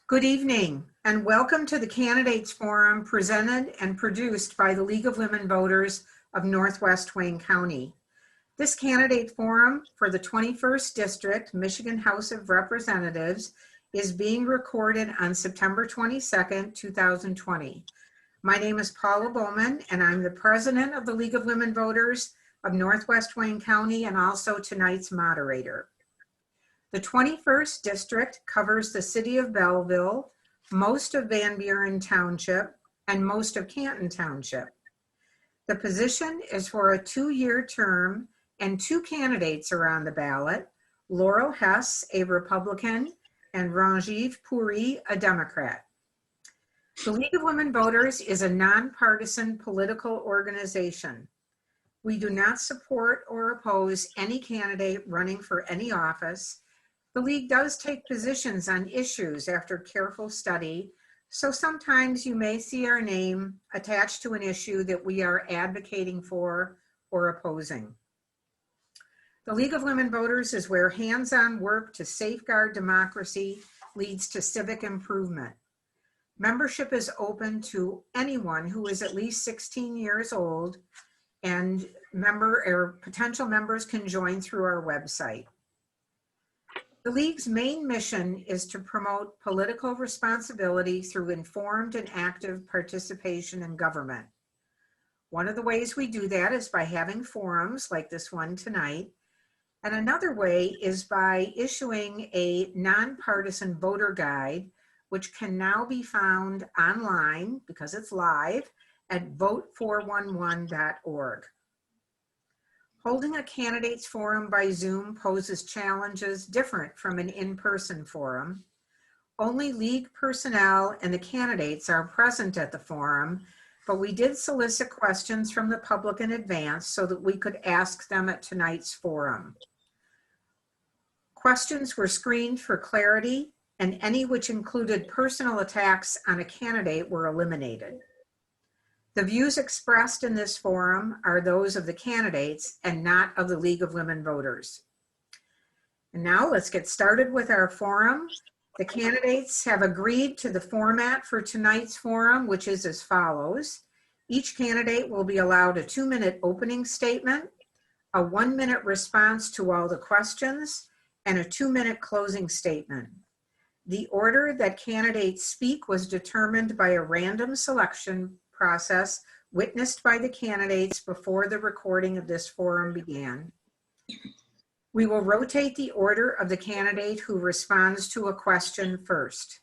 Good evening and welcome to the Candidates Forum presented and produced by the League of Women Voters of Northwest Wayne County. This candidate forum for the 21st District, Michigan House of Representatives is being recorded on September 22nd, 2020. My name is Paula Bowman and I'm the president of the League of Women Voters of Northwest Wayne County and also tonight's moderator. The 21st District covers the city of Belleville, most of Van Buren Township, and most of Canton Township. The position is for a 2-year term and 2 candidates are on the ballot, Laurel Hess, a Republican, and Ranjeev Puri, a Democrat. The League of Women Voters is a nonpartisan political organization. We do not support or oppose any candidate running for any office. The League does take positions on issues after careful study, so sometimes you may see our name attached to an issue that we are advocating for or opposing. The League of Women Voters is where hands-on work to safeguard democracy leads to civic improvement. Membership is open to anyone who is at least 16 years old, and potential members can join through our website. The League's main mission is to promote political responsibility through informed and active participation in government. One of the ways we do that is by having forums like this one tonight. And another way is by issuing a nonpartisan voter guide, which can now be found online because it's live at vote411.org. Holding a candidates forum by Zoom poses challenges different from an in-person forum. Only League personnel and the candidates are present at the forum, but we did solicit questions from the public in advance so that we could ask them at tonight's forum. Questions were screened for clarity, and any which included personal attacks on a candidate were eliminated. The views expressed in this forum are those of the candidates and not of the League of Women Voters. And now let's get started with our forum. The candidates have agreed to the format for tonight's forum, which is as follows. Each candidate will be allowed a 2-minute opening statement, a 1-minute response to all the questions, and a 2-minute closing statement. The order that candidates speak was determined by a random selection process witnessed by the candidates before the recording of this forum began. We will rotate the order of the candidate who responds to a question first.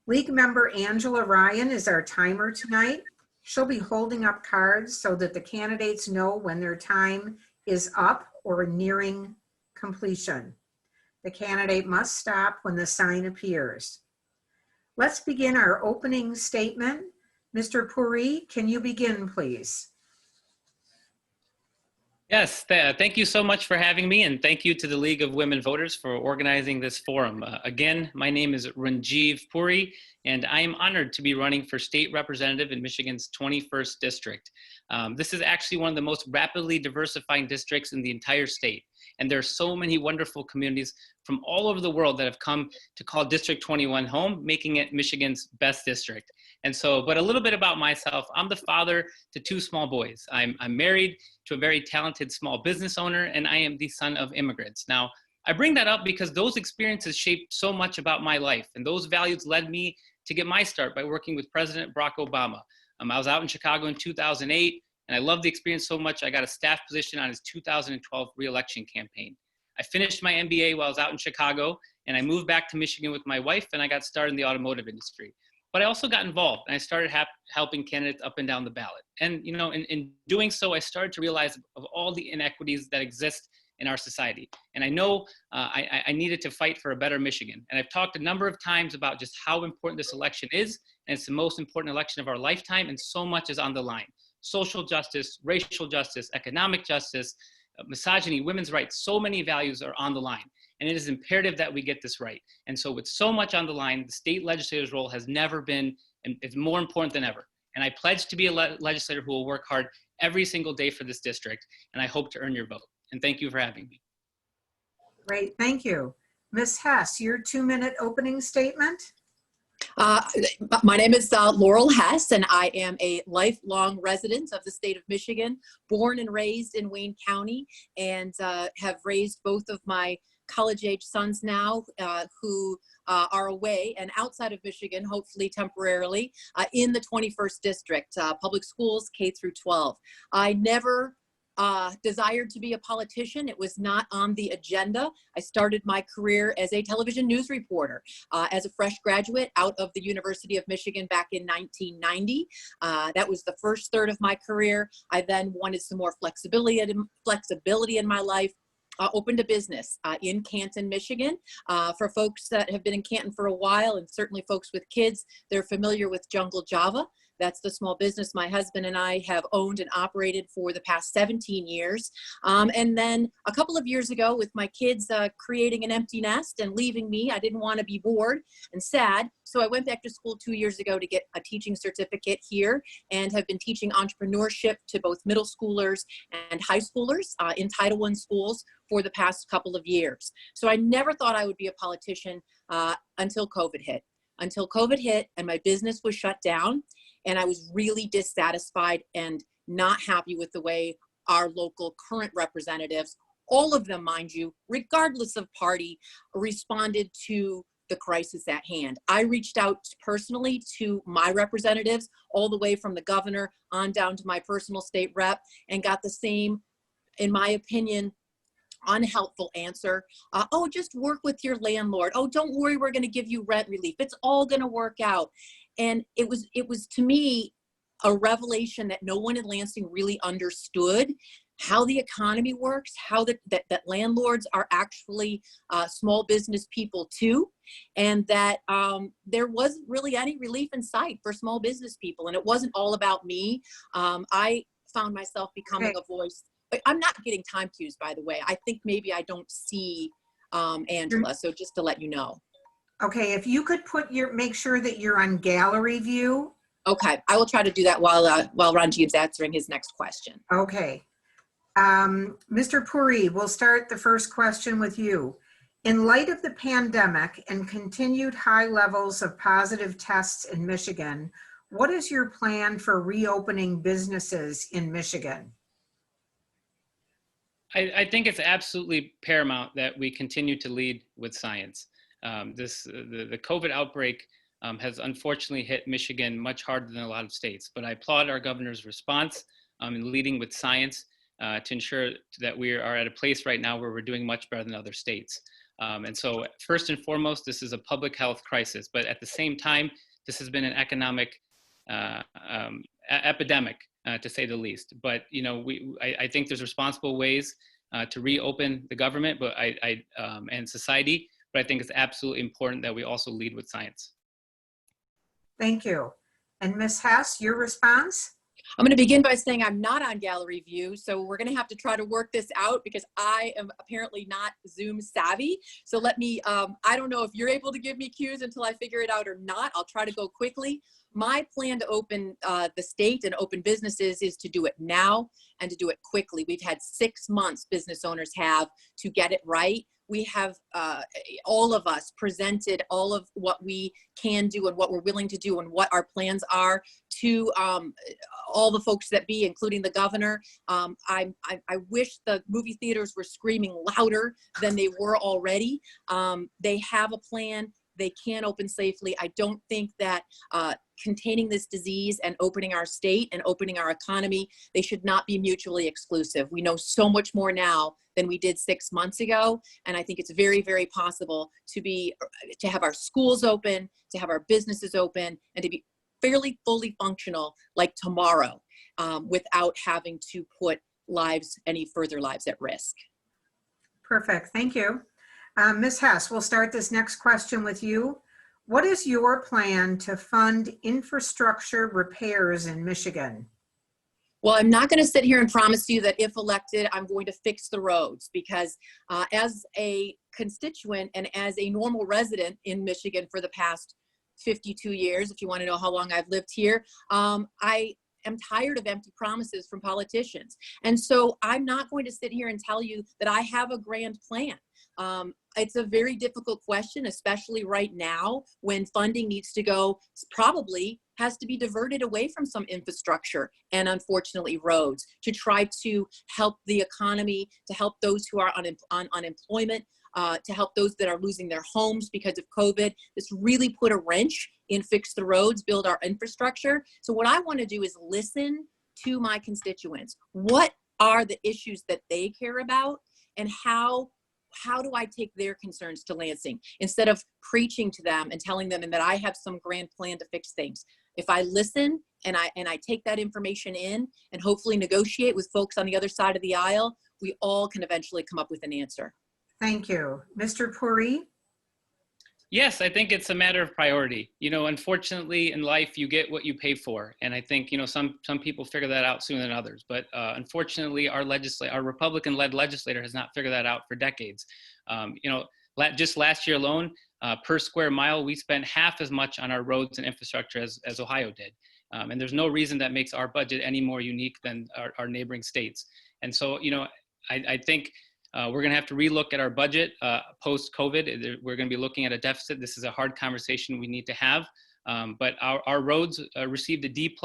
League member Angela Ryan is our timer tonight. She'll be holding up cards so that the candidates know when their time is up or nearing completion. The candidate must stop when the sign appears. Let's begin our opening statement. Mr. Puri, can you begin, please? Yes, thank you so much for having me, and thank you to the League of Women Voters for organizing this forum. Again, my name is Ranjeev Puri, and I am honored to be running for state representative in Michigan's 21st District. This is actually one of the most rapidly diversifying districts in the entire state, and there are so many wonderful communities from all over the world that have come to call District 21 home, making it Michigan's best district. And so, but a little bit about myself, I'm the father to 2 small boys. I'm married to a very talented small business owner, and I am the son of immigrants. Now, I bring that up because those experiences shaped so much about my life, and those values led me to get my start by working with President Barack Obama. I was out in Chicago in 2008, and I loved the experience so much I got a staff position on his 2012 re-election campaign. I finished my MBA while I was out in Chicago, and I moved back to Michigan with my wife, and I got started in the automotive industry. But I also got involved, and I started helping candidates up and down the ballot. And you know, in doing so, I started to realize of all the inequities that exist in our society. And I know I needed to fight for a better Michigan. And I've talked a number of times about just how important this election is, and it's the most important election of our lifetime, and so much is on the line. Social justice, racial justice, economic justice, misogyny, women's rights, so many values are on the line. And it is imperative that we get this right. And so with so much on the line, the state legislator's role has never been, and it's more important than ever. And I pledge to be a legislator who will work hard every single day for this district. And I hope to earn your vote. And thank you for having me. Great, thank you. Ms. Hess, your 2-minute opening statement. Uh, my name is Laurel Hess, and I am a lifelong resident of the state of Michigan, born and raised in Wayne County, and have raised both of my college-age sons now who are away and outside of Michigan, hopefully temporarily, in the 21st District, public schools K through 12. I never desired to be a politician. It was not on the agenda. I started my career as a television news reporter as a fresh graduate out of the University of Michigan back in 1990. That was the first third of my career. I then wanted some more flexibility in my life. Opened a business in Canton, Michigan. For folks that have been in Canton for a while, and certainly folks with kids, they're familiar with Jungle Java. That's the small business my husband and I have owned and operated for the past 17 years. And then a couple of years ago, with my kids creating an empty nest and leaving me, I didn't want to be bored and sad. So I went back to school 2 years ago to get a teaching certificate here, and have been teaching entrepreneurship to both middle schoolers and high schoolers in Title I schools for the past couple of years. So I never thought I would be a politician until COVID hit. Until COVID hit and my business was shut down, and I was really dissatisfied and not happy with the way our local current representatives, all of them, mind you, regardless of party, responded to the crisis at hand. I reached out personally to my representatives, all the way from the governor on down to my personal state rep, and got the same, in my opinion, unhelpful answer. Oh, just work with your landlord. Oh, don't worry, we're going to give you rent relief. It's all going to work out. And it was to me a revelation that no one in Lansing really understood how the economy works, how that landlords are actually small business people too, and that there wasn't really any relief in sight for small business people. And it wasn't all about me. I found myself becoming a voice. I'm not getting time cues, by the way. I think maybe I don't see Angela, so just to let you know. Okay, if you could make sure that you're on gallery view. Okay, I will try to do that while Ranjeev's answering his next question. Okay. Mr. Puri, we'll start the first question with you. In light of the pandemic and continued high levels of positive tests in Michigan, what is your plan for reopening businesses in Michigan? I think it's absolutely paramount that we continue to lead with science. The COVID outbreak has unfortunately hit Michigan much harder than a lot of states, but I applaud our governor's response in leading with science to ensure that we are at a place right now where we're doing much better than other states. And so first and foremost, this is a public health crisis, but at the same time, this has been an economic epidemic, to say the least. But I think there's responsible ways to reopen the government, and society. But I think it's absolutely important that we also lead with science. Thank you. And Ms. Hess, your response? I'm going to begin by saying I'm not on gallery view, so we're going to have to try to work this out because I am apparently not Zoom savvy. So let me, I don't know if you're able to give me cues until I figure it out or not. I'll try to go quickly. My plan to open the state and open businesses is to do it now and to do it quickly. We've had 6 months, business owners have, to get it right. We have, all of us, presented all of what we can do and what we're willing to do and what our plans are to all the folks that be, including the governor. I wish the movie theaters were screaming louder than they were already. They have a plan. They can open safely. I don't think that containing this disease and opening our state and opening our economy, they should not be mutually exclusive. We know so much more now than we did 6 months ago. And I think it's very, very possible to have our schools open, to have our businesses open, and to be fairly fully functional like tomorrow without having to put any further lives at risk. Perfect, thank you. Ms. Hess, we'll start this next question with you. What is your plan to fund infrastructure repairs in Michigan? Well, I'm not going to sit here and promise you that if elected, I'm going to fix the roads, because as a constituent and as a normal resident in Michigan for the past 52 years, if you want to know how long I've lived here, I am tired of empty promises from politicians. And so I'm not going to sit here and tell you that I have a grand plan. It's a very difficult question, especially right now when funding needs to go, probably has to be diverted away from some infrastructure and unfortunately roads to try to help the economy, to help those who are on unemployment, to help those that are losing their homes because of COVID. This really put a wrench in fix the roads, build our infrastructure. So what I want to do is listen to my constituents. What are the issues that they care about, and how do I take their concerns to Lansing instead of preaching to them and telling them that I have some grand plan to fix things? If I listen and I take that information in and hopefully negotiate with folks on the other side of the aisle, we all can eventually come up with an answer. Thank you. Mr. Puri? Yes, I think it's a matter of priority. You know, unfortunately in life, you get what you pay for. And I think, you know, some people figure that out sooner than others. But unfortunately, our Republican-led legislator has not figured that out for decades. You know, just last year alone, per square mile, we spent half as much on our roads and infrastructure as Ohio did. And there's no reason that makes our budget any more unique than our neighboring states. And so, you know, I think we're going to have to relook at our budget post-COVID. We're going to be looking at a deficit. This is a hard conversation we need to have. But our roads received a D+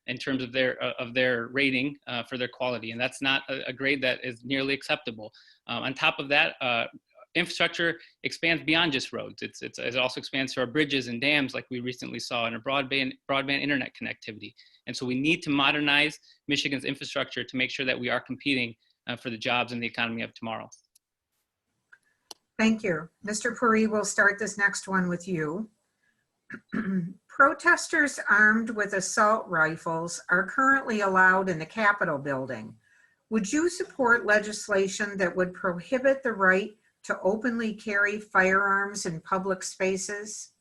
in terms of their rating for their quality, and that's not a grade that is nearly acceptable. On top of that, infrastructure expands beyond just roads. It also expands to our bridges and dams, like we recently saw, and a broadband internet connectivity. And so we need to modernize Michigan's infrastructure to make sure that we are competing for the jobs and the economy of tomorrow. Thank you. Mr. Puri, we'll start this next one with you. Protesters armed with assault rifles are currently allowed in the Capitol building. Would you support legislation that would prohibit the right to openly carry firearms in public spaces?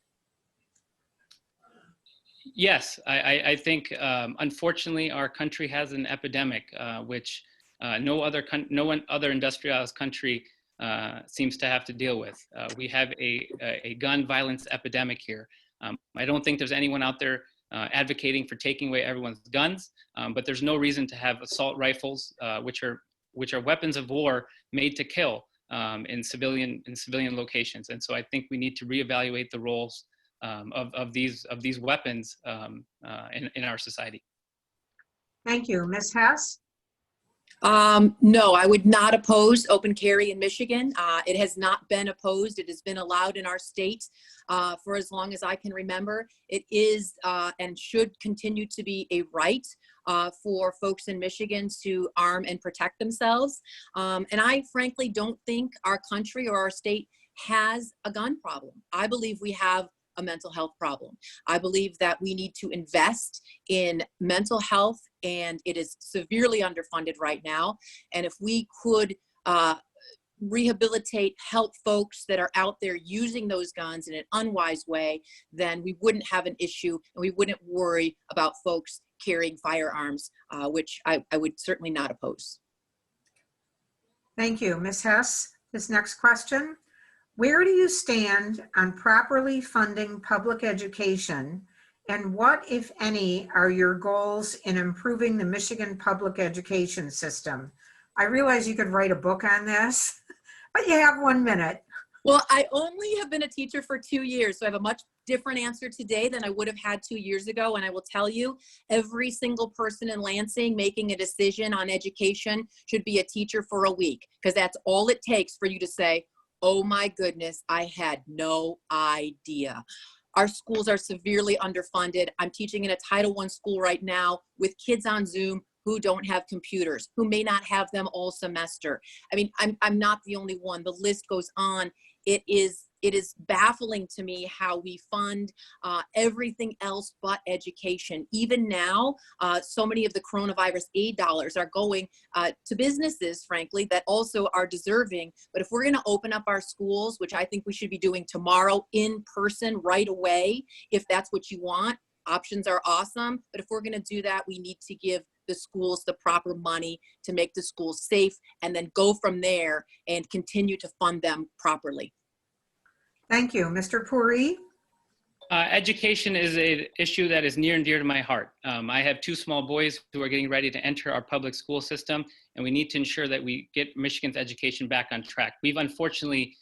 Yes, I think unfortunately our country has an epidemic which no other industrialized country seems to have to deal with. We have a gun violence epidemic here. I don't think there's anyone out there advocating for taking away everyone's guns, but there's no reason to have assault rifles, which are weapons of war made to kill in civilian locations. And so I think we need to reevaluate the roles of these weapons in our society. Thank you. Ms. Hess? No, I would not oppose open carry in Michigan. It has not been opposed. It has been allowed in our state for as long as I can remember. It is and should continue to be a right for folks in Michigan to arm and protect themselves. And I frankly don't think our country or our state has a gun problem. I believe we have a mental health problem. I believe that we need to invest in mental health, and it is severely underfunded right now. And if we could rehabilitate, help folks that are out there using those guns in an unwise way, then we wouldn't have an issue and we wouldn't worry about folks carrying firearms, which I would certainly not oppose. Thank you. Ms. Hess, this next question. Where do you stand on properly funding public education, and what, if any, are your goals in improving the Michigan public education system? I realize you could write a book on this, but you have 1 minute. Well, I only have been a teacher for 2 years, so I have a much different answer today than I would have had 2 years ago. And I will tell you, every single person in Lansing making a decision on education should be a teacher for a week, because that's all it takes for you to say, oh my goodness, I had no idea. Our schools are severely underfunded. I'm teaching in a Title I school right now with kids on Zoom who don't have computers, who may not have them all semester. I mean, I'm not the only one. The list goes on. It is baffling to me how we fund everything else but education. Even now, so many of the coronavirus aid dollars are going to businesses, frankly, that also are deserving. But if we're going to open up our schools, which I think we should be doing tomorrow in person right away, if that's what you want, options are awesome. But if we're going to do that, we need to give the schools the proper money to make the schools safe, and then go from there and continue to fund them properly. Thank you. Mr. Puri? Education is an issue that is near and dear to my heart. I have two small boys who are getting ready to enter our public school system, and we need to ensure that we get Michigan's education back on track. We've unfortunately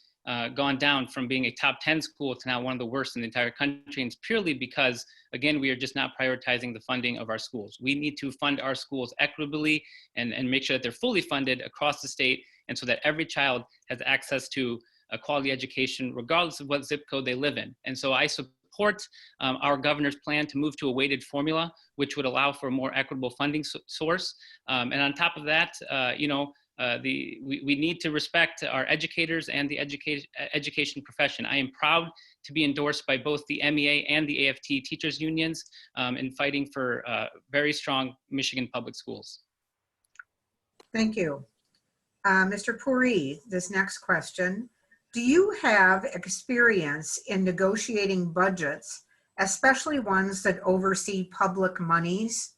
gone down from being a top 10 school to now one of the worst in the entire country, and it's purely because, again, we are just not prioritizing the funding of our schools. We need to fund our schools equitably and make sure that they're fully funded across the state, and so that every child has access to a quality education, regardless of what zip code they live in. And so I support our governor's plan to move to a weighted formula, which would allow for a more equitable funding source. And on top of that, we need to respect our educators and the education profession. I am proud to be endorsed by both the MEA and the AFT teachers unions in fighting for very strong Michigan public schools. Thank you. Mr. Puri, this next question. Do you have experience in negotiating budgets, especially ones that oversee public monies?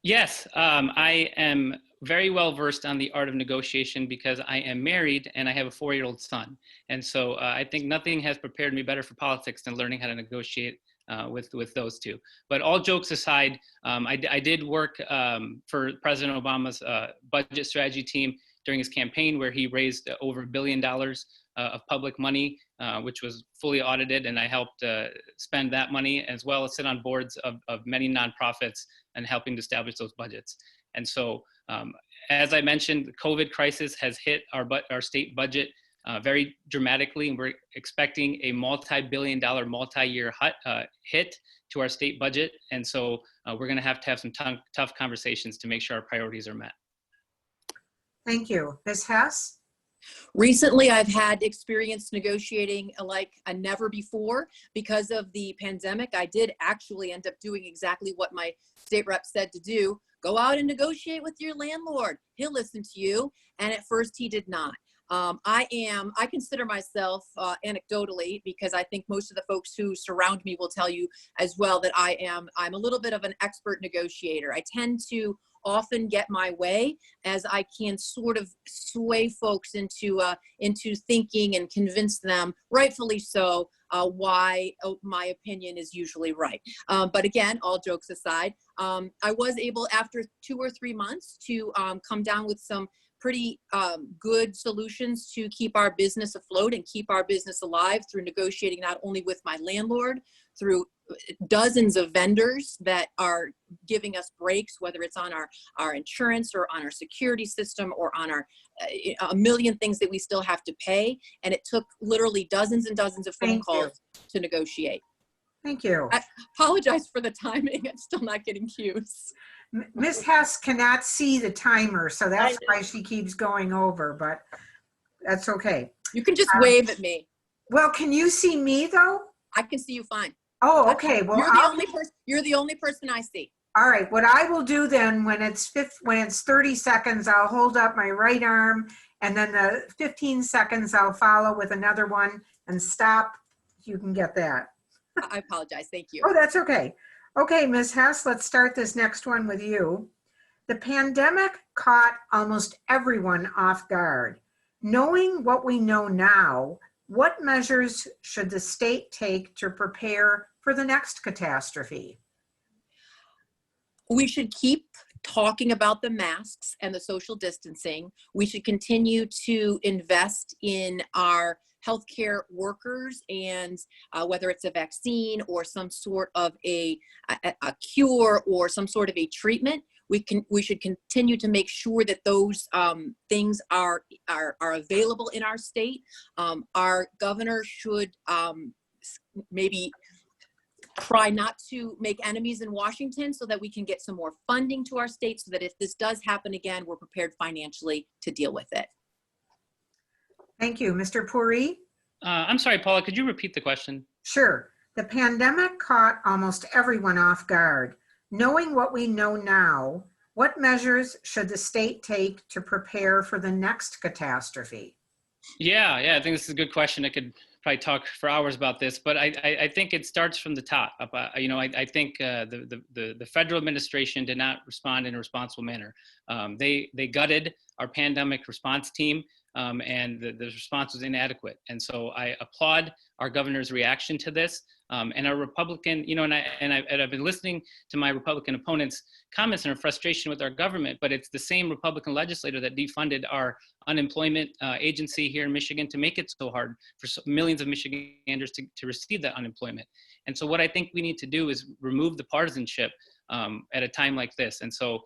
Yes, I am very well versed on the art of negotiation because I am married and I have a 4-year-old son. And so I think nothing has prepared me better for politics than learning how to negotiate with those two. But all jokes aside, I did work for President Obama's budget strategy team during his campaign, where he raised over $1 billion of public money, which was fully audited, and I helped spend that money, as well as sit on boards of many nonprofits and helping to establish those budgets. And so, as I mentioned, the COVID crisis has hit our state budget very dramatically, and we're expecting a multi-billion-dollar, multi-year hit to our state budget. And so we're gonna have some tough conversations to make sure our priorities are met. Thank you. Ms. Hess? Recently, I've had experience negotiating like a never before because of the pandemic. I did actually end up doing exactly what my state rep said to do. Go out and negotiate with your landlord. He'll listen to you. And at first he did not. I consider myself anecdotally, because I think most of the folks who surround me will tell you as well, that I'm a little bit of an expert negotiator. I tend to often get my way as I can sort of sway folks into thinking and convince them, rightfully so, why my opinion is usually right. But again, all jokes aside, I was able, after 2 or 3 months, to come down with some pretty good solutions to keep our business afloat and keep our business alive through negotiating not only with my landlord, through dozens of vendors that are giving us breaks, whether it's on our insurance or on our security system or on our a million things that we still have to pay. And it took literally dozens and dozens of phone calls to negotiate. Thank you. I apologize for the timing. I'm still not getting cues. Ms. Hess cannot see the timer, so that's why she keeps going over, but that's okay. You can just wave at me. Well, can you see me though? I can see you fine. Oh, okay. Well, you're the only person I see. All right. What I will do then, when it's 30 seconds, I'll hold up my right arm, and then the 15 seconds I'll follow with another one and stop. You can get that. I apologize. Thank you. Oh, that's okay. Okay, Ms. Hess, let's start this next one with you. The pandemic caught almost everyone off guard. Knowing what we know now, what measures should the state take to prepare for the next catastrophe? We should keep talking about the masks and the social distancing. We should continue to invest in our healthcare workers, and whether it's a vaccine or some sort of a cure or some sort of a treatment, we should continue to make sure that those things are available in our state. Our governor should maybe try not to make enemies in Washington so that we can get some more funding to our state, so that if this does happen again, we're prepared financially to deal with it. Thank you. Mr. Puri? I'm sorry, Paula, could you repeat the question? Sure. The pandemic caught almost everyone off guard. Knowing what we know now, what measures should the state take to prepare for the next catastrophe? Yeah, I think this is a good question. I could probably talk for hours about this, but I think it starts from the top. I think the federal administration did not respond in a responsible manner. They gutted our pandemic response team. and the response was inadequate. And so I applaud our governor's reaction to this. And our Republican, and I've been listening to my Republican opponents' comments and our frustration with our government, but it's the same Republican legislator that defunded our unemployment agency here in Michigan to make it so hard for millions of Michiganders to receive that unemployment. And so what I think we need to do is remove the partisanship at a time like this. And so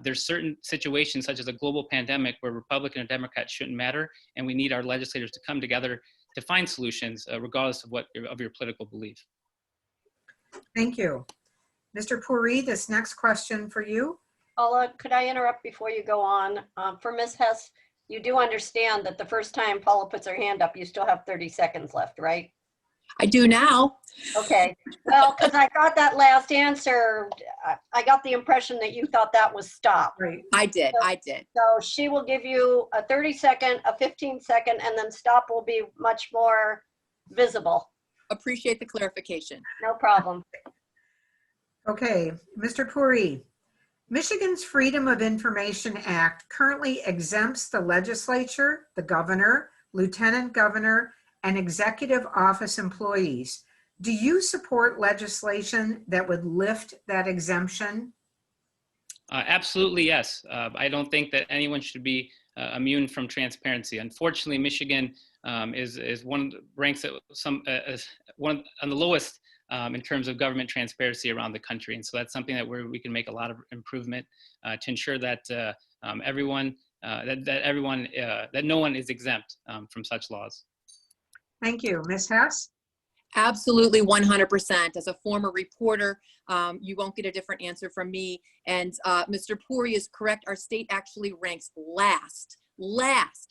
there's certain situations such as a global pandemic where Republican and Democrat shouldn't matter, and we need our legislators to come together to find solutions regardless of your political belief. Thank you. Mr. Puri, this next question for you. Paula, could I interrupt before you go on? For Ms. Hess, you do understand that the first time Paula puts her hand up, you still have 30 seconds left, right? I do now. Okay. Well, because I got that last answer, I got the impression that you thought that was stop. Right. I did. So she will give you a 30-second, a 15-second, and then stop will be much more visible. Appreciate the clarification. No problem. Okay, Mr. Puri. Michigan's Freedom of Information Act currently exempts the legislature, the governor, lieutenant governor, and executive office employees. Do you support legislation that would lift that exemption? Absolutely, yes. I don't think that anyone should be immune from transparency. Unfortunately, Michigan is ranks at one on the lowest in terms of government transparency around the country, and so that's something that we can make a lot of improvement to ensure that that no one is exempt from such laws. Thank you. Ms. Hess? Absolutely, 100%. As a former reporter, you won't get a different answer from me. And Mr. Puri is correct. Our state actually ranks last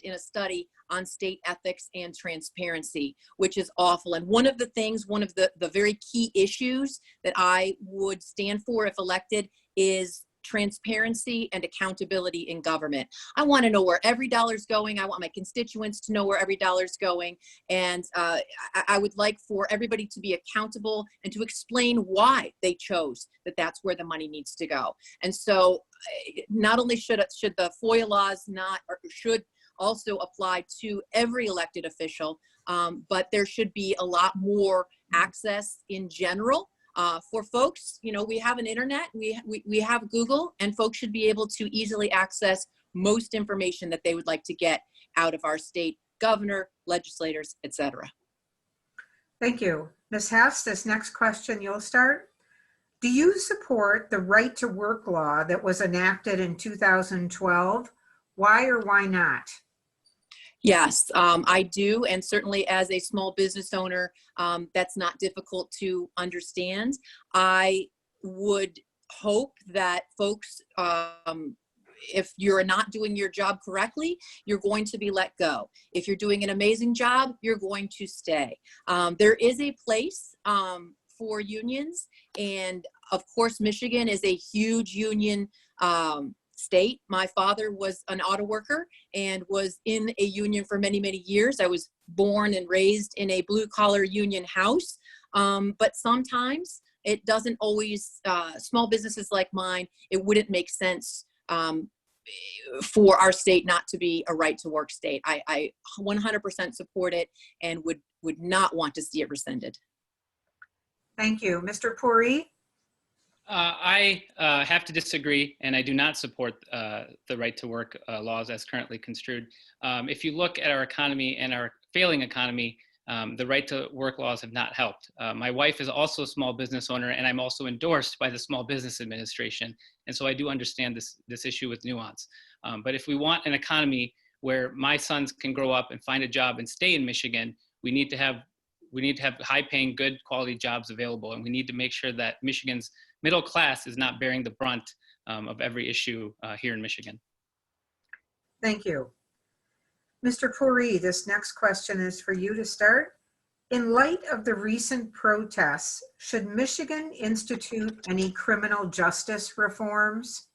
in a study on state ethics and transparency, which is awful. And one of the very key issues that I would stand for if elected is transparency and accountability in government. I want to know where every dollar's going. I want my constituents to know where every dollar's going. And I would like for everybody to be accountable and to explain why they chose that that's where the money needs to go. And so not only should the FOIA laws should also apply to every elected official, but there should be a lot more access in general. For folks, we have an internet, we have Google, and folks should be able to easily access most information that they would like to get out of our state governor, legislators, etc. Thank you. Ms. Hess, this next question you'll start. Do you support the right to work law that was enacted in 2012? Why or why not? Yes, I do. And certainly as a small business owner, that's not difficult to understand. I would hope that folks, if you're not doing your job correctly, you're going to be let go. If you're doing an amazing job, you're going to stay. There is a place for unions. And of course, Michigan is a huge union state. My father was an auto worker and was in a union for many, many years. I was born and raised in a blue collar union house. But sometimes it doesn't always, small businesses like mine, it wouldn't make sense for our state not to be a right to work state. I 100% support it and would not want to see it rescinded. Thank you. Mr. Puri? I have to disagree, and I do not support the right to work laws as currently construed. If you look at our economy and our failing economy, the right to work laws have not helped. My wife is also a small business owner, and I'm also endorsed by the Small Business Administration. And so I do understand this issue with nuance. But if we want an economy where my sons can grow up and find a job and stay in Michigan, we need to have high-paying, good quality jobs available, and we need to make sure that Michigan's middle class is not bearing the brunt of every issue here in Michigan. Thank you. Mr. Puri, this next question is for you to start. In light of the recent protests, should Michigan institute any criminal justice reforms?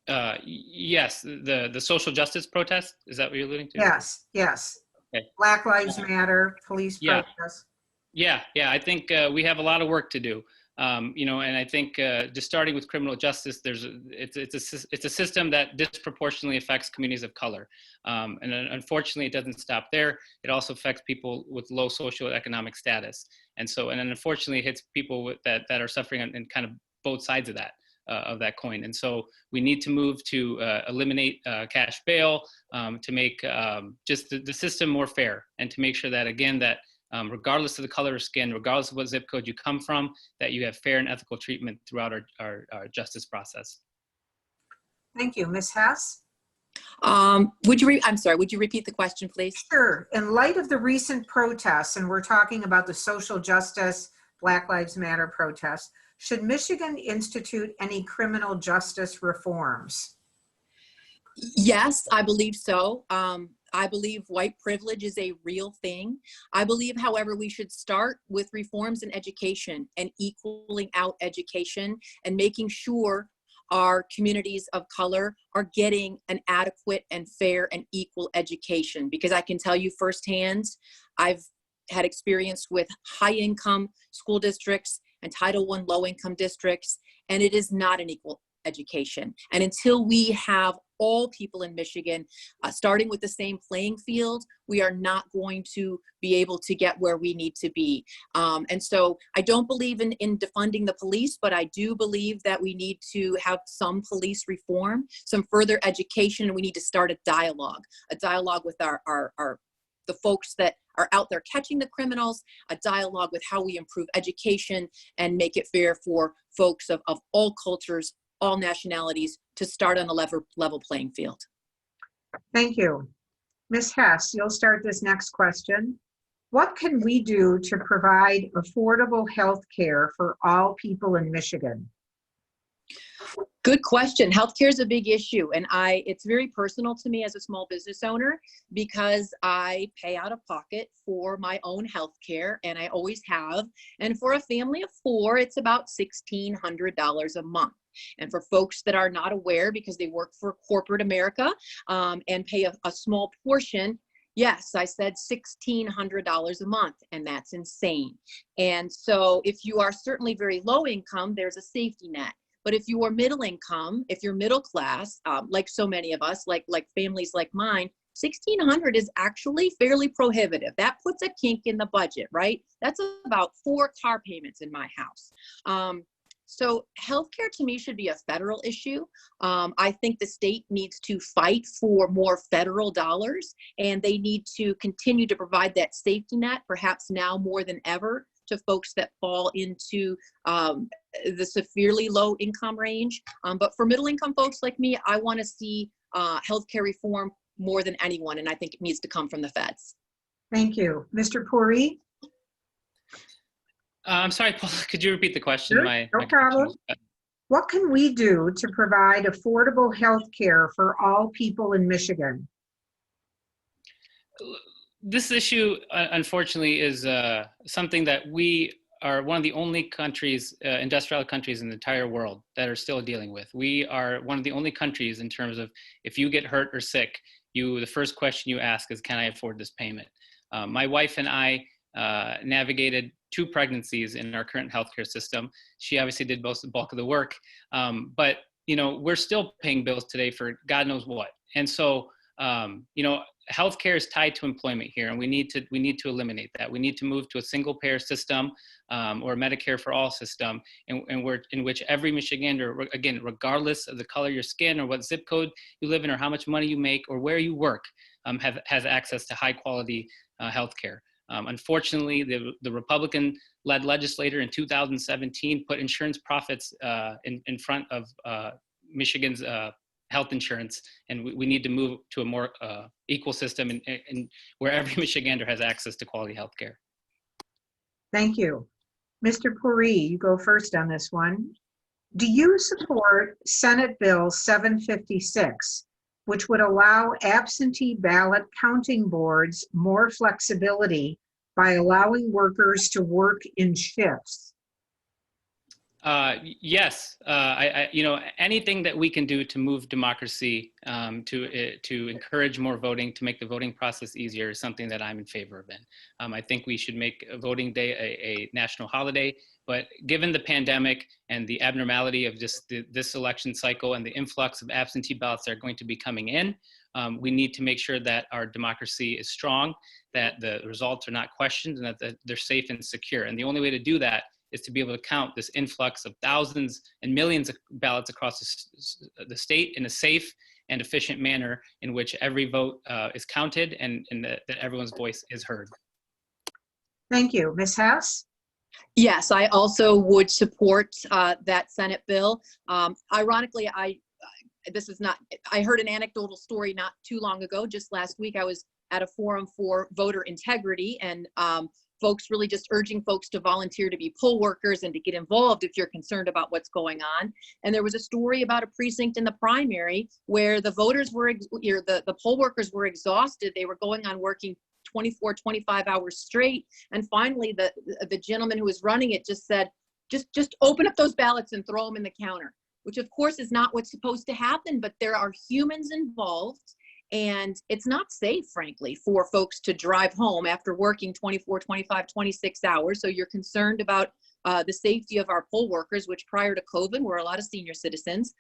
Yes, the social justice protest, is that what you're alluding to? Yes, yes. Okay. Black Lives Matter, police Yeah. protests. Yeah, I think we have a lot of work to do. And I think just starting with criminal justice, it's a system that disproportionately affects communities of color. And unfortunately, it doesn't stop there. It also affects people with low socioeconomic status. And then unfortunately, it hits people that are suffering in kind of both sides of that coin. And so we need to move to eliminate cash bail, to make just the system more fair, and to make sure that, again, that regardless of the color of skin, regardless of what zip code you come from, that you have fair and ethical treatment throughout our justice process. Thank you. Ms. Hess? I'm sorry, would you repeat the question, please? Sure. In light of the recent protests, and we're talking about the social justice, Black Lives Matter protests, should Michigan institute any criminal justice reforms? Yes, I believe so. I believe white privilege is a real thing. I believe, however, we should start with reforms in education and equaling out education and making sure our communities of color are getting an adequate and fair and equal education. Because I can tell you firsthand, I've had experience with high income school districts and Title I low income districts, and it is not an equal education. And until we have all people in Michigan starting with the same playing field, we are not going to be able to get where we need to be. And so I don't believe in defunding the police, but I do believe that we need to have some police reform, some further education, and we need to start a dialogue with the folks that are out there catching the criminals, a dialogue with how we improve education and make it fair for folks of all cultures, all nationalities, to start on a level playing field. Thank you. Ms. Hess, you'll start this next question. What can we do to provide affordable health care for all people in Michigan? Good question. Healthcare is a big issue, and it's very personal to me as a small business owner because I pay out of pocket for my own healthcare, and I always have. And for a family of 4, it's about $1,600 a month. And for folks that are not aware because they work for corporate America and pay a small portion, yes, I said $1,600 a month, and that's insane. And so if you are certainly very low income, there's a safety net. But if you are middle income, if you're middle class, like so many of us, like families like mine, $1,600 is actually fairly prohibitive. That puts a kink in the budget, right? That's about 4 car payments in my house. So healthcare to me should be a federal issue. I think the state needs to fight for more federal dollars, and they need to continue to provide that safety net, perhaps now more than ever, to folks that fall into the severely low income range. But for middle income folks like me, I want to see healthcare reform more than anyone, and I think it needs to come from the feds. Thank you. Mr. Puri? I'm sorry, Paul, could you repeat the question? Sure, no problem. What can we do to provide affordable health care for all people in Michigan? This issue, unfortunately, is something that we are one of the only countries, industrial countries in the entire world that are still dealing with. We are one of the only countries in terms of if you get hurt or sick, the first question you ask is, can I afford this payment? My wife and I navigated 2 pregnancies in our current healthcare system. She obviously did most of the bulk of the work, but we're still paying bills today for God knows what. And so, healthcare is tied to employment here, and we need to eliminate that. We need to move to a single payer system or Medicare for all system, in which every Michigander, again, regardless of the color of your skin or what zip code you live in or how much money you make or where you work, has access to high quality healthcare. Unfortunately, the Republican-led legislator in 2017 put insurance profits in front of Michigan's health insurance, and we need to move to a more equal system in where every Michigander has access to quality health care. Thank you. Mr. Puri, you go first on this one. Do you support Senate Bill 756, which would allow absentee ballot counting boards more flexibility by allowing workers to work in shifts? Yes, anything that we can do to move democracy, to encourage more voting, to make the voting process easier is something that I'm in favor of. I think we should make voting day a national holiday. But given the pandemic and the abnormality of just this election cycle and the influx of absentee ballots that are going to be coming in, we need to make sure that our democracy is strong, that the results are not questioned, and that they're safe and secure. And the only way to do that is to be able to count this influx of thousands and millions of ballots across the state in a safe and efficient manner in which every vote is counted and that everyone's voice is heard. Thank you. Ms. Hess? Yes, I also would support that Senate bill. Ironically, I heard an anecdotal story not too long ago. Just last week, I was at a forum for voter integrity, and folks really just urging folks to volunteer to be poll workers and to get involved if you're concerned about what's going on. And there was a story about a precinct in the primary where the voters were, the poll workers were exhausted. They were going on working 24, 25 hours straight. And finally, the gentleman who was running it just said, just open up those ballots and throw them in the counter, which of course is not what's supposed to happen, but there are humans involved. And it's not safe, frankly, for folks to drive home after working 24, 25, 26 hours. So you're concerned about the safety of our poll workers, which prior to COVID were a lot of senior citizens.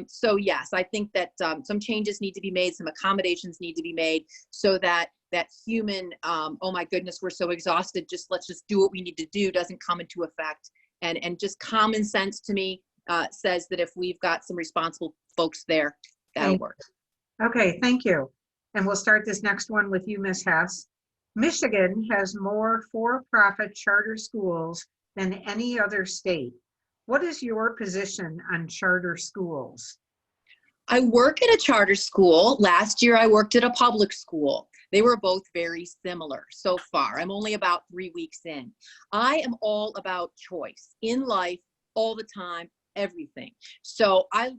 So yes, I think that some changes need to be made, some accommodations need to be made so that that human, oh my goodness, we're so exhausted, let's just do what we need to do, doesn't come into effect. And just common sense to me says that if we've got some responsible folks there, that'll work. Okay, thank you. And we'll start this next one with you, Ms. Hess. Michigan has more for-profit charter schools than any other state. What is your position on charter schools? I work at a charter school. Last year, I worked at a public school. They were both very similar so far. I'm only about 3 weeks in. I am all about choice in life, all the time, everything. So I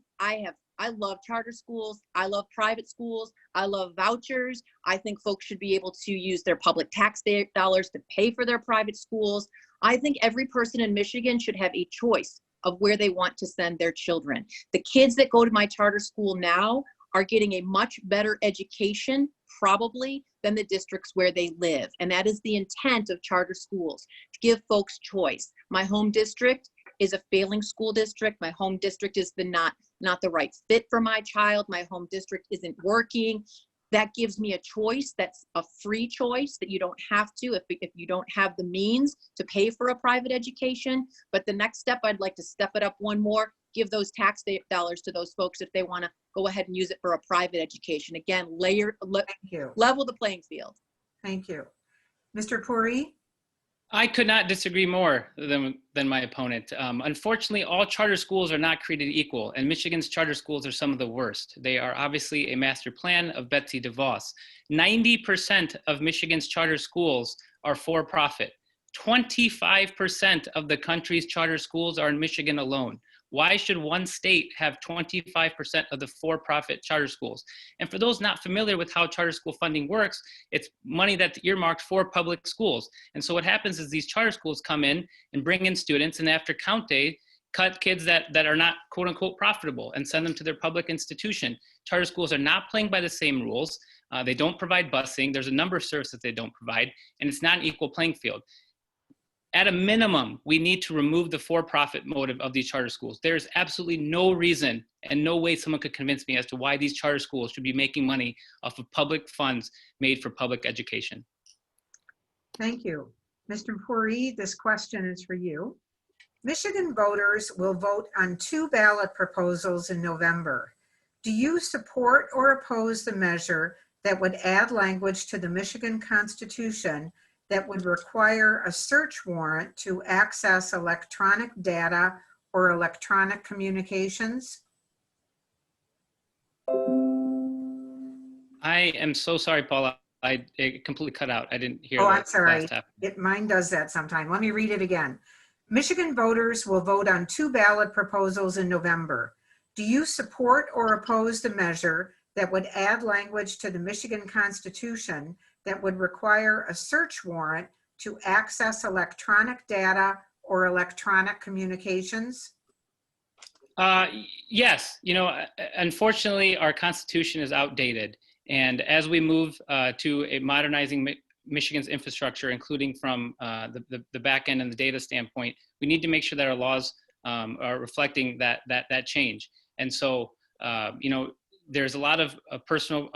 love charter schools. I love private schools. I love vouchers. I think folks should be able to use their public tax dollars to pay for their private schools. I think every person in Michigan should have a choice of where they want to send their children. The kids that go to my charter school now are getting a much better education, probably, than the districts where they live. And that is the intent of charter schools, to give folks choice. My home district is a failing school district. My home district is not the right fit for my child. My home district isn't working. That gives me a choice. That's a free choice that you don't have to if you don't have the means to pay for a private education. But the next step, I'd like to step it up one more, give those tax dollars to those folks if they want to go ahead and use it for a private education. Again, level the playing field. Thank you. Mr. Puri? I could not disagree more than my opponent. Unfortunately, all charter schools are not created equal, and Michigan's charter schools are some of the worst. They are obviously a master plan of Betsy DeVos. 90% of Michigan's charter schools are for-profit. 25% of the country's charter schools are in Michigan alone. Why should one state have 25% of the for-profit charter schools? And for those not familiar with how charter school funding works, it's money that's earmarked for public schools. And so what happens is these charter schools come in and bring in students, and after count day, cut kids that are not quote unquote profitable and send them to their public institution. Charter schools are not playing by the same rules. They don't provide busing. There's a number of services they don't provide, and it's not an equal playing field. At a minimum, we need to remove the for-profit motive of these charter schools. There's absolutely no reason and no way someone could convince me as to why these charter schools should be making money off of public funds made for public education. Thank you. Mr. Puri, this question is for you. Michigan voters will vote on 2 ballot proposals in November. Do you support or oppose the measure that would add language to the Michigan Constitution that would require a search warrant to access electronic data or electronic communications? I am so sorry, Paula. It completely cut out. I didn't hear. Oh, I'm sorry. Last half. Mine does that sometime. Let me read it again. Michigan voters will vote on 2 ballot proposals in November. Do you support or oppose the measure that would add language to the Michigan Constitution that would require a search warrant to access electronic data or electronic communications? Yes, unfortunately, our Constitution is outdated. And as we move to a modernizing Michigan's infrastructure, including from the back end and the data standpoint, we need to make sure that our laws are reflecting that change. And so, there's a lot of personal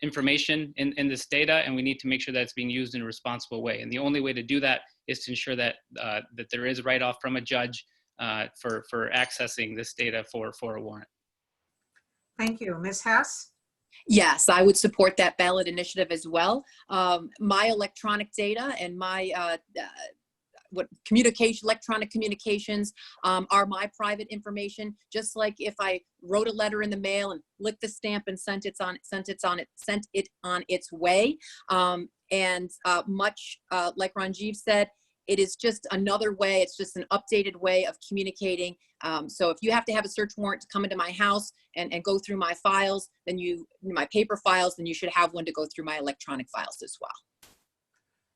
information in this data, and we need to make sure that it's being used in a responsible way. And the only way to do that is to ensure that that there is write-off from a judge for accessing this data for a warrant. Thank you. Ms. Hess? Yes, I would support that ballot initiative as well. My electronic data and my electronic communications are my private information. Just like if I wrote a letter in the mail and licked the stamp and sent it on its way. Much like Ranjeev said, it is just another way. It's just an updated way of communicating. So if you have to have a search warrant to come into my house and go through my files, then my paper files, then you should have one to go through my electronic files as well.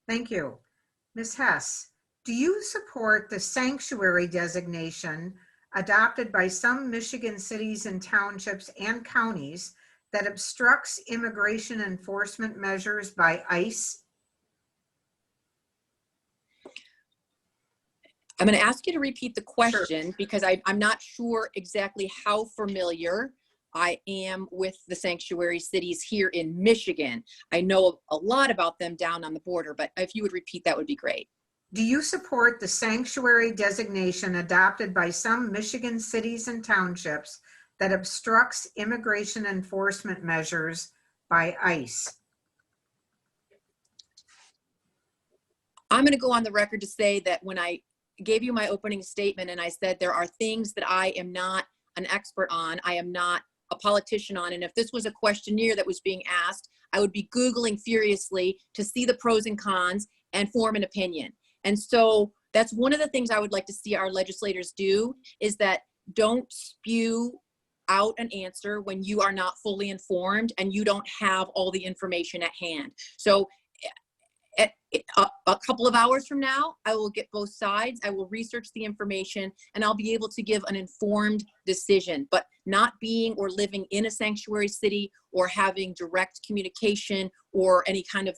Thank you. Ms. Hess, do you support the sanctuary designation adopted by some Michigan cities and townships and counties that obstructs immigration enforcement measures by ICE? I'm going to ask you to repeat the question. Sure. Because I'm not sure exactly how familiar I am with the sanctuary cities here in Michigan. I know a lot about them down on the border, but if you would repeat, that would be great. Do you support the sanctuary designation adopted by some Michigan cities and townships that obstructs immigration enforcement measures by ICE? I'm going to go on the record to say that when I gave you my opening statement and I said there are things that I am not an expert on, I am not a politician on, and if this was a questionnaire that was being asked, I would be Googling furiously to see the pros and cons and form an opinion. And so that's one of the things I would like to see our legislators do, is that don't spew out an answer when you are not fully informed and you don't have all the information at hand. So a couple of hours from now, I will get both sides. I will research the information and I'll be able to give an informed decision. But not being or living in a sanctuary city or having direct communication or any kind of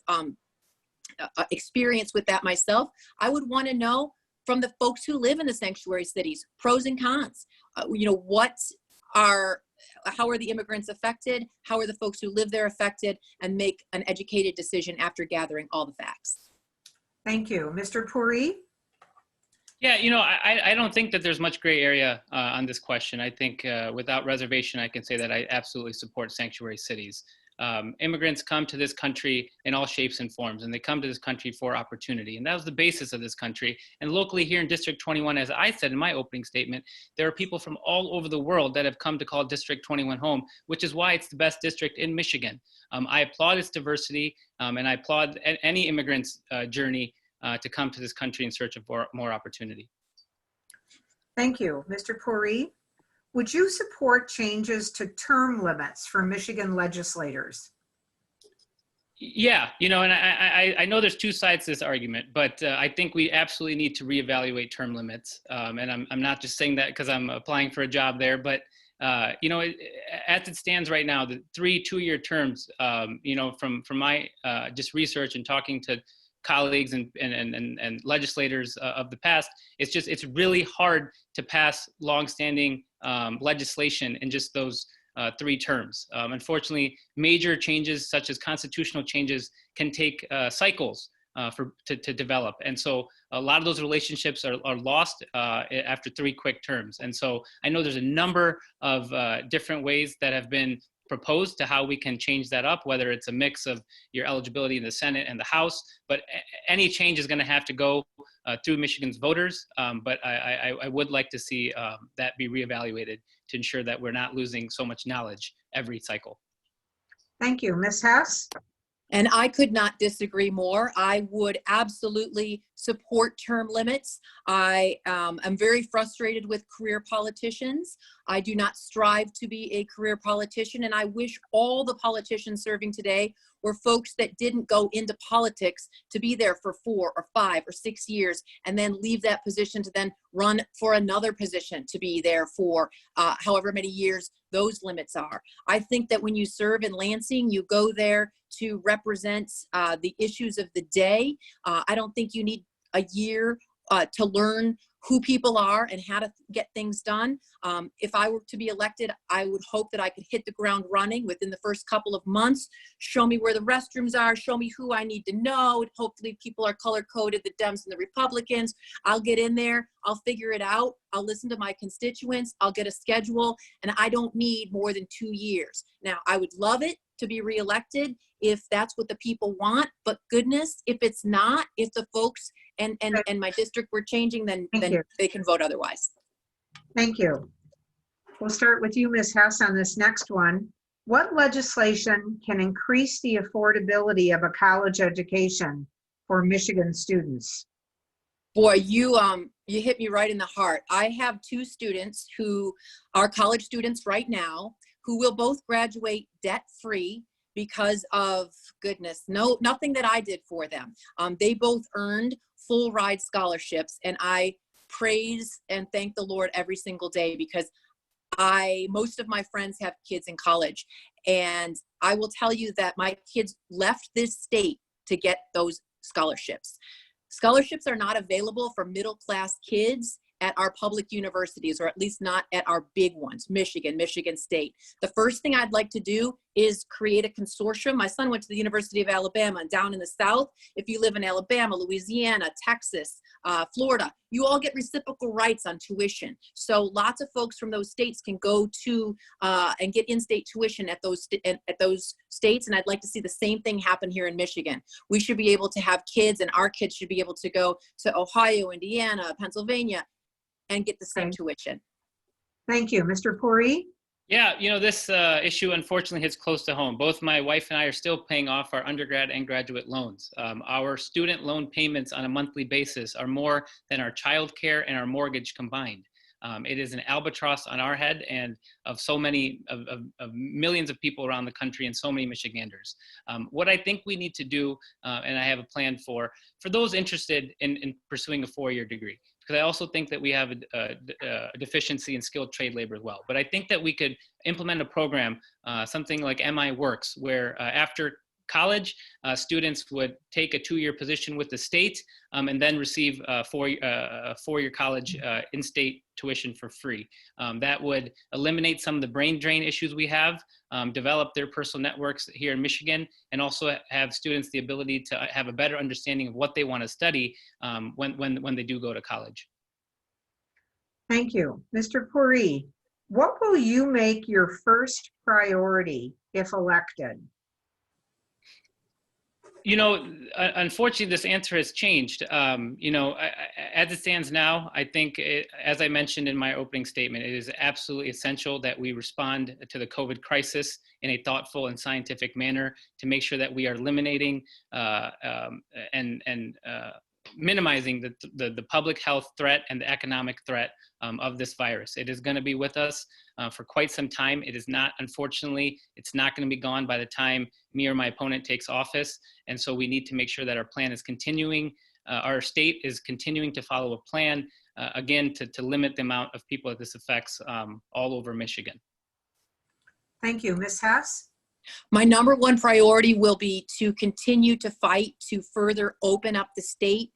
experience with that myself, I would want to know from the folks who live in the sanctuary cities, pros and cons. How are the immigrants affected? How are the folks who live there affected? And make an educated decision after gathering all the facts. Thank you. Mr. Puri? Yeah, I don't think that there's much gray area on this question. I think without reservation, I can say that I absolutely support sanctuary cities. Immigrants come to this country in all shapes and forms, and they come to this country for opportunity. And that was the basis of this country. And locally here in District 21, as I said in my opening statement, there are people from all over the world that have come to call District 21 home, which is why it's the best district in Michigan. I applaud its diversity, and I applaud any immigrant's journey to come to this country in search of more opportunity. Thank you. Mr. Puri? Would you support changes to term limits for Michigan legislators? Yeah, and I know there's two sides to this argument, but I think we absolutely need to reevaluate term limits. And I'm not just saying that because I'm applying for a job there, but as it stands right now, the 3 two-year terms, from my just research and talking to colleagues and legislators of the past, it's really hard to pass longstanding legislation in just those 3 terms. Unfortunately, major changes such as constitutional changes can take cycles to develop. And so a lot of those relationships are lost after 3 quick terms. And so I know there's a number of different ways that have been proposed to how we can change that up, whether it's a mix of your eligibility in the Senate and the House, but any change is going to have to go through Michigan's voters. But I would like to see that be reevaluated to ensure that we're not losing so much knowledge every cycle. Thank you. Ms. Hess? And I could not disagree more. I would absolutely support term limits. I am very frustrated with career politicians. I do not strive to be a career politician, and I wish all the politicians serving today were folks that didn't go into politics to be there for 4 or 5 or 6 years and then leave that position to then run for another position to be there for however many years those limits are. I think that when you serve in Lansing, you go there to represent the issues of the day. I don't think you need a year to learn who people are and how to get things done. If I were to be elected, I would hope that I could hit the ground running within the first couple of months, show me where the restrooms are, show me who I need to know. Hopefully people are color-coded, the Dems and the Republicans. I'll get in there, I'll figure it out. I'll listen to my constituents, I'll get a schedule, and I don't need more than 2 years. Now, I would love it to be reelected if that's what the people want, but goodness, if it's not, if the folks and my district were changing, then they can vote otherwise. Thank you. We'll start with you, Ms. Hess, on this next one. What legislation can increase the affordability of a college education for Michigan students? Boy, you hit me right in the heart. I have 2 students who are college students right now who will both graduate debt-free because of, goodness, nothing that I did for them. They both earned full ride scholarships, and I praise and thank the Lord every single day because most of my friends have kids in college, and I will tell you that my kids left this state to get those scholarships. Scholarships are not available for middle-class kids at our public universities, or at least not at our big ones, Michigan, Michigan State. The first thing I'd like to do is create a consortium. My son went to the University of Alabama, and down in the South, if you live in Alabama, Louisiana, Texas, Florida, you all get reciprocal rights on tuition. So lots of folks from those states can go to and get in-state tuition at those states, and I'd like to see the same thing happen here in Michigan. We should be able to have kids, and our kids should be able to go to Ohio, Indiana, Pennsylvania, and get the same tuition. Thank you. Mr. Puri? Yeah, this issue unfortunately hits close to home. Both my wife and I are still paying off our undergrad and graduate loans. Our student loan payments on a monthly basis are more than our childcare and our mortgage combined. It is an albatross on our head and of so many, of millions of people around the country and so many Michiganders. What I think we need to do, and I have a plan for those interested in pursuing a 4-year degree, because I also think that we have a deficiency in skilled trade labor as well. But I think that we could implement a program, something like MI Works, where after college, students would take a 2-year position with the state and then receive a 4-year college in-state tuition for free. That would eliminate some of the brain drain issues we have, develop their personal networks here in Michigan, and also have students the ability to have a better understanding of what they want to study when they do go to college. Thank you. Mr. Puri, what will you make your first priority if elected? Unfortunately, this answer has changed. As it stands now, I think, as I mentioned in my opening statement, it is absolutely essential that we respond to the COVID crisis in a thoughtful and scientific manner to make sure that we are eliminating and minimizing the public health threat and the economic threat of this virus. It is going to be with us for quite some time. It is not, unfortunately, it's not going to be gone by the time me or my opponent takes office. And so we need to make sure that our plan is continuing. Our state is continuing to follow a plan, again, to limit the amount of people that this affects all over Michigan. Thank you. Ms. Hess? My #1 priority will be to continue to fight to further open up the state,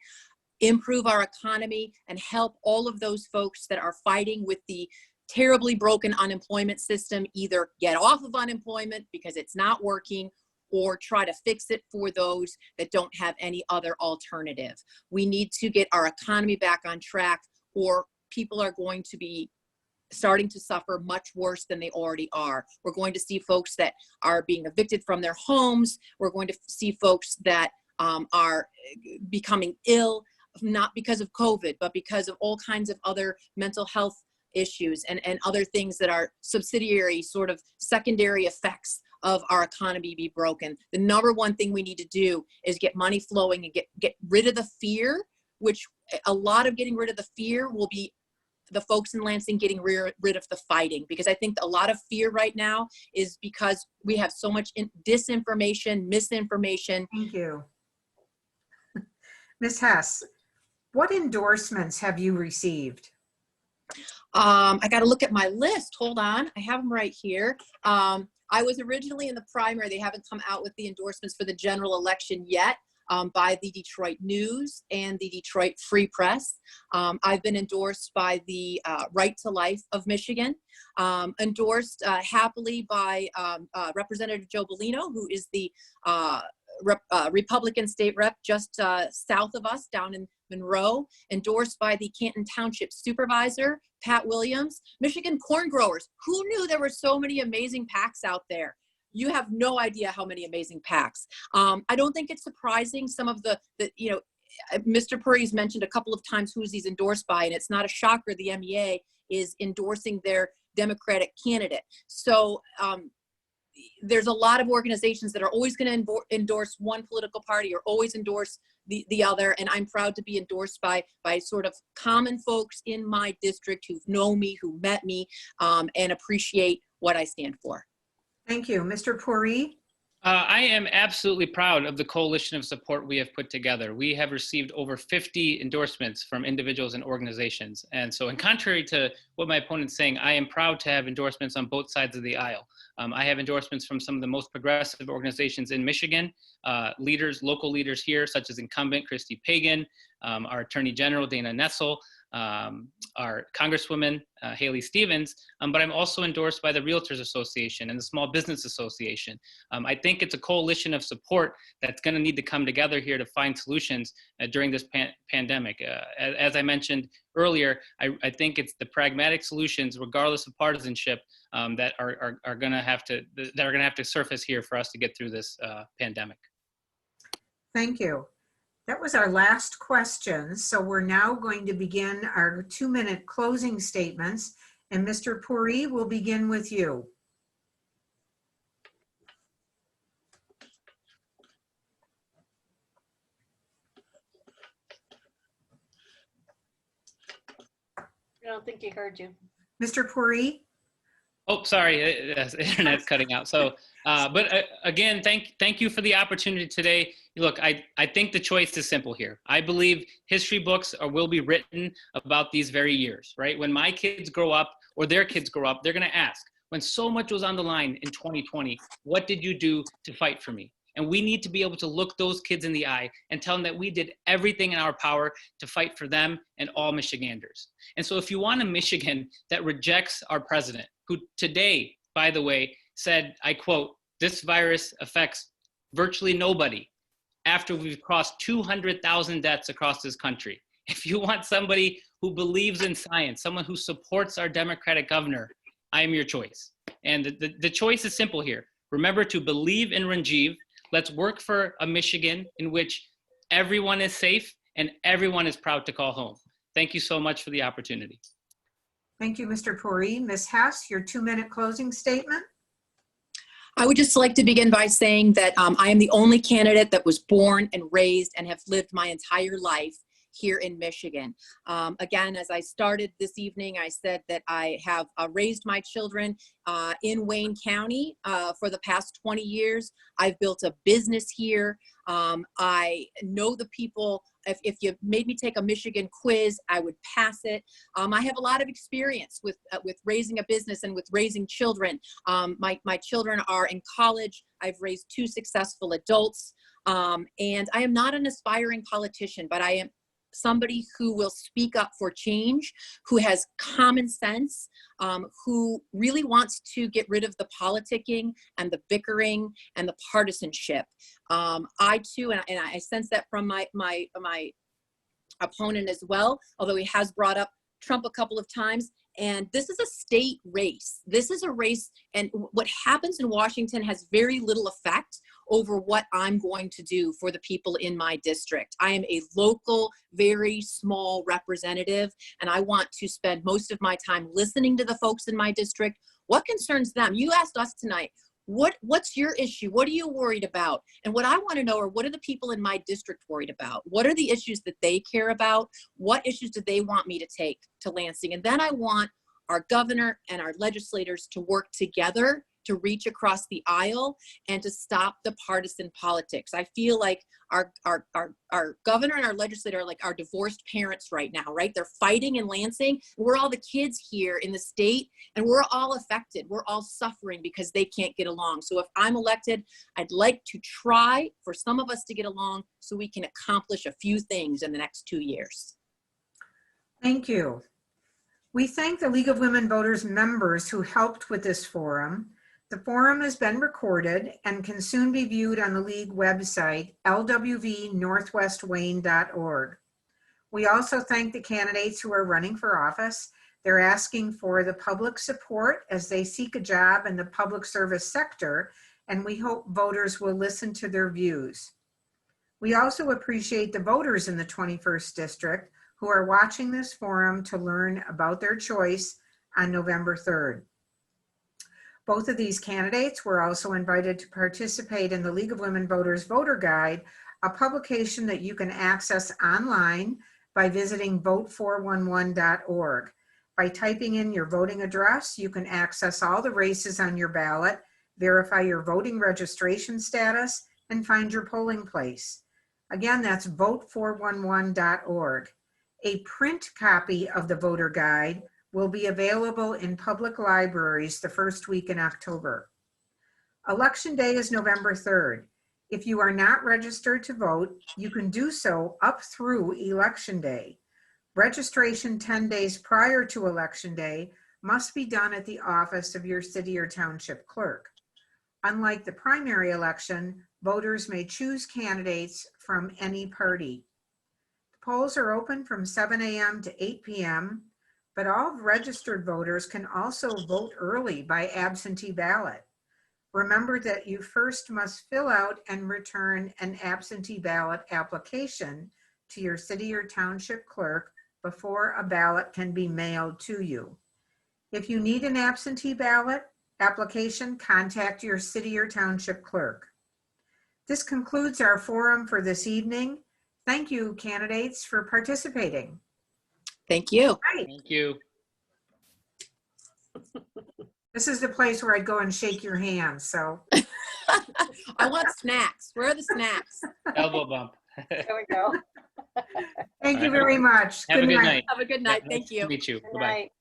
improve our economy, and help all of those folks that are fighting with the terribly broken unemployment system either get off of unemployment because it's not working, or try to fix it for those that don't have any other alternative. We need to get our economy back on track, or people are going to be starting to suffer much worse than they already are. We're going to see folks that are being evicted from their homes. We're going to see folks that are becoming ill, not because of COVID, but because of all kinds of other mental health issues and other things that are subsidiary, sort of secondary effects of our economy be broken. The #1 thing we need to do is get money flowing and get rid of the fear, which a lot of getting rid of the fear will be the folks in Lansing getting rid of the fighting, because I think a lot of fear right now is because we have so much disinformation, misinformation. Thank you. Ms. Hess, what endorsements have you received? I got to look at my list. Hold on. I have them right here. I was originally in the primary. They haven't come out with the endorsements for the general election yet, by the Detroit News and the Detroit Free Press. I've been endorsed by the Right to Life of Michigan, endorsed happily by Representative Joe Bellino, who is the Republican state rep just south of us down in Monroe, endorsed by the Canton Township Supervisor, Pat Williams. Michigan corn growers. Who knew there were so many amazing PACs out there? You have no idea how many amazing PACs. I don't think it's surprising some of the Mr. Puri's mentioned a couple of times who's he's endorsed by, and it's not a shocker the MEA is endorsing their Democratic candidate. So there's a lot of organizations that are always going to endorse one political party or always endorse the other, and I'm proud to be endorsed by sort of common folks in my district who know me, who met me, and appreciate what I stand for. Thank you. Mr. Puri? I am absolutely proud of the coalition of support we have put together. We have received over 50 endorsements from individuals and organizations. And so, in contrary to what my opponent's saying, I am proud to have endorsements on both sides of the aisle. I have endorsements from some of the most progressive organizations in Michigan, local leaders here, such as incumbent Christy Pagan, our Attorney General, Dana Nessel, our Congresswoman, Haley Stevens, but I'm also endorsed by the Realtors Association and the Small Business Association. I think it's a coalition of support that's going to need to come together here to find solutions during this pandemic. As I mentioned earlier, I think it's the pragmatic solutions, regardless of partisanship, that are going to have to surface here for us to get through this pandemic. Thank you. That was our last question. So we're now going to begin our 2-minute closing statements. And Mr. Puri, we'll begin with you. I don't think he heard you. Mr. Puri? Oh, sorry, the internet's cutting out. So, but again, thank you for the opportunity today. Look, I think the choice is simple here. I believe history books will be written about these very years, right? When my kids grow up or their kids grow up, they're going to ask, when so much was on the line in 2020, what did you do to fight for me? And we need to be able to look those kids in the eye and tell them that we did everything in our power to fight for them and all Michiganders. And so if you want a Michigan that rejects our president, who today, by the way, said, I quote, "This virus affects virtually nobody," after we've crossed 200,000 deaths across this country. If you want somebody who believes in science, someone who supports our Democratic governor, I am your choice. And the choice is simple here. Remember to believe in Ranjeev. Let's work for a Michigan in which everyone is safe and everyone is proud to call home. Thank you so much for the opportunity. Thank you, Mr. Puri. Ms. Hess, your 2-minute closing statement. I would just like to begin by saying that I am the only candidate that was born and raised and have lived my entire life here in Michigan. Again, as I started this evening, I said that I have raised my children in Wayne County for the past 20 years. I've built a business here. I know the people. If you made me take a Michigan quiz, I would pass it. I have a lot of experience with raising a business and with raising children. My children are in college. I've raised 2 successful adults. And I am not an aspiring politician, but I am somebody who will speak up for change, who has common sense, who really wants to get rid of the politicking and the bickering and the partisanship. I too, and I sense that from my opponent as well, although he has brought up Trump a couple of times. And this is a state race. This is a race, and what happens in Washington has very little effect over what I'm going to do for the people in my district. I am a local, very small representative, and I want to spend most of my time listening to the folks in my district. What concerns them? You asked us tonight, What's your issue? What are you worried about? And what I want to know are, what are the people in my district worried about? What are the issues that they care about? What issues do they want me to take to Lansing? And then I want our governor and our legislators to work together to reach across the aisle and to stop the partisan politics. I feel like our governor and our legislator are like our divorced parents right now, right? They're fighting in Lansing. We're all the kids here in the state, and we're all affected. We're all suffering because they can't get along. So if I'm elected, I'd like to try for some of us to get along so we can accomplish a few things in the next 2 years. Thank you. We thank the League of Women Voters members who helped with this forum. The forum has been recorded and can soon be viewed on the League website, lwvnorthwestwayne.org. We also thank the candidates who are running for office. They're asking for the public support as they seek a job in the public service sector, and we hope voters will listen to their views. We also appreciate the voters in the 21st District who are watching this forum to learn about their choice on November 3rd. Both of these candidates were also invited to participate in the League of Women Voters Voter Guide, a publication that you can access online by visiting vote411.org. By typing in your voting address, you can access all the races on your ballot, verify your voting registration status, and find your polling place. Again, that's vote411.org. A print copy of the voter guide will be available in public libraries the first week in October. Election Day is November 3rd. If you are not registered to vote, you can do so up through Election Day. Registration 10 days prior to Election Day must be done at the office of your city or township clerk. Unlike the primary election, voters may choose candidates from any party. The polls are open from 7 a.m. to 8 p.m., but all registered voters can also vote early by absentee ballot. Remember that you first must fill out and return an absentee ballot application to your city or township clerk before a ballot can be mailed to you. If you need an absentee ballot application, contact your city or township clerk. This concludes our forum for this evening. Thank you, candidates, for participating. Thank you. Right. Thank you. This is the place where I'd go and shake your hand, so. I want snacks. Where are the snacks? Elbow bump. There we go. Thank you very much. Have a good night. Have a good night. Thank Nice you. to meet you. Good Bye-bye. night.